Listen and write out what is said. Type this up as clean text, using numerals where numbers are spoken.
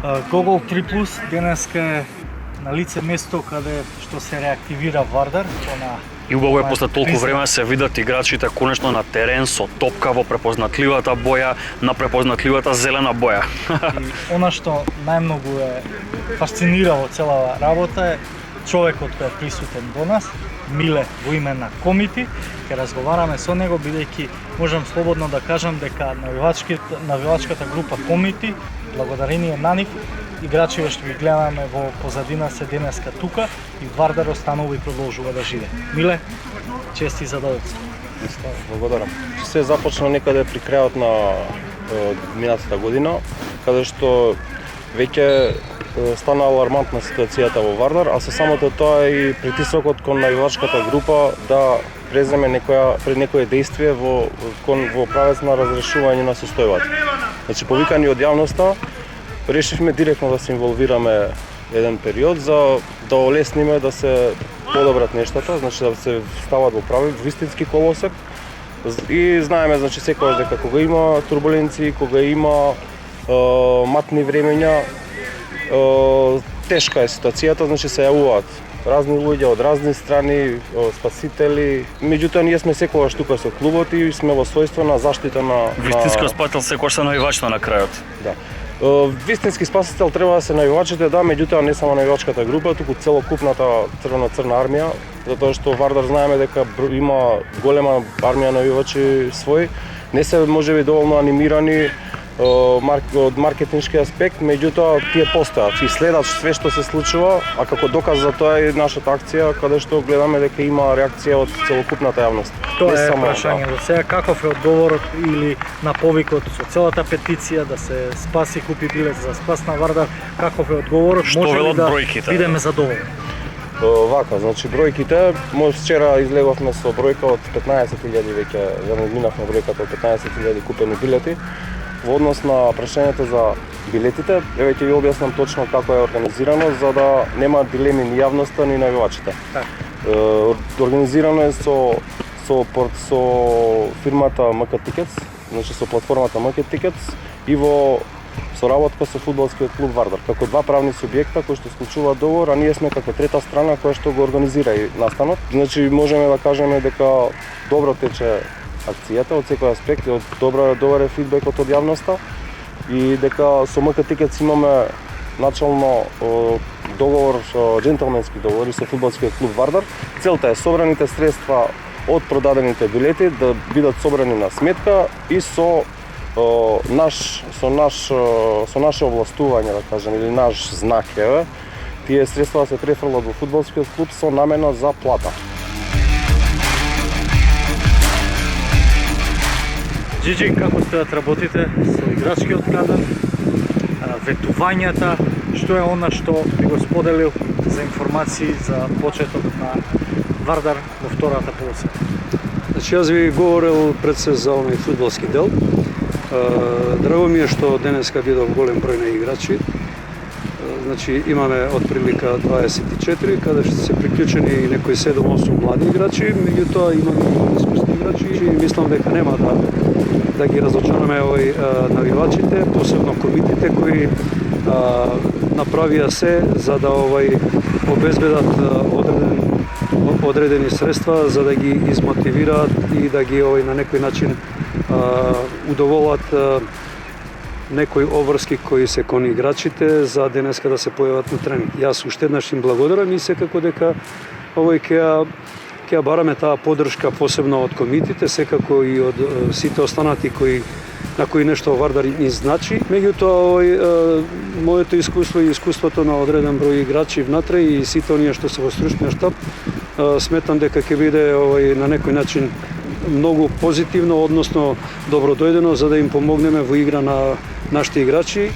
Google 3+ денеска е на лице место каде што се реактивира Вардар, И убаво е после толку време се видат играчите конечно на терен со топка во препознатливата боја, на препознатливата зелена боја. И она што најмногу е фасцинирало целава работа е човекот кој е присутен до нас, Миле, во име на Комити. Ќе разговараме со него, бидејќи можам слободно да кажам дека навивачката група Комити, благодарение на нив, играчите што ги гледаме во позадина се денеска тука и Вардар останува и продолжува да живе. Миле, чести задоволство. Благодарам. Се започна некаде при крајот на минатата година, каде што веќе стана алармантна ситуацијата во Вардар, а со самото тоа и притисокот кон навивачката група да преземе некое действие во правец на разрешување на состојбата. Значи, повикани од јавноста, решивме директно да се инволвираме еден период за да олесниме да се подобрат нештата, значи да се стават во прави вистински колосек. И знаеме, значи, секогаш дека кога има турбуленции, кога има матни времења, тешка е ситуацијата, значи се јавуваат разни луѓе од разни страни, спасители. Меѓутоа ние сме секогаш тука со клубот и сме во својство на заштита на Вистински спасител секогаш се навивачите на крајот. Да. Вистински спасител треба да се навивачите, да, меѓутоа не само навивачката група, туку целокупната црвено-црна армија, затоа што Вардар знаеме дека има голема армија навивачи своји, не се можеби доволно анимирани од маркетиншки аспект, меѓутоа тие постојат и следат све што се случува, а како доказ за тоа е нашата акција, каде што гледаме дека има реакција од целокупната јавност. Тоа е прашањето. Сега каков е одговорот или на повикот со целата петиција да се спаси, купи билет за спас на Вардар, каков е одговорот? Што може ли да бројките? бидеме задоволни? Вака, значи бројките, вчера излеговме со бројка од 15.000 веќе, минавме бројката од 15.000 купени билети. Во однос на прашањето за билетите, веќе ви објаснам точно како е организирано, за да нема дилеми ни јавноста ни навивачите. Организирано е со фирмата МК Tickets, значи со платформата МК Tickets и во соработка со фудбалскиот клуб Вардар, како два правни субјекта кои што склучуваат договор, а ние сме како трета страна која што го организира и настанот. Значи можеме да кажеме дека добро тече акцијата од секој аспект, од добар е фидбекот од јавноста и дека со МК Tickets имаме начално договор, джентълменски договори со фудбалскиот клуб Вардар. Целта е собраните средства од продадените билети да бидат собрани на сметка и со наше овластување, да кажем, или наш знак, тие средства се префрлат во фудбалскиот клуб со намена за плата. Джиджи, како стојат работите со играчкиот кадар, ветувањата, што е она што би го споделил за информации за почеток на Вардар во втората полосека? Значи, јас ви говорил пред се за оној фудбалски дел. Драго ми е што денеска видов голем број на играчи. Значи, имаме од прилика 24, каде што се приклучени некои 7-8 млади играчи, меѓутоа имаме и искусни играчи и мислам дека нема да ги разочараме навивачите, посебно комитите кои направија се за да обезбедат одредени средства за да ги измотивираат и да ги на некој начин удоволат некои обврски кои се кон играчите за денеска да се појават на тренинг. Јас уште еднаш им благодарам и секако дека ќе бараме таа поддршка посебно од комитите, секако и од сите останати на кои нешто Вардар ни значи. Меѓутоа, моето искуство и искуството на одреден број играчи внатре и сите оние што се во стручниот штаб, сметам дека ќе биде на некој начин многу позитивно, односно добродојдено за да им помогнеме во игра на нашите играчи.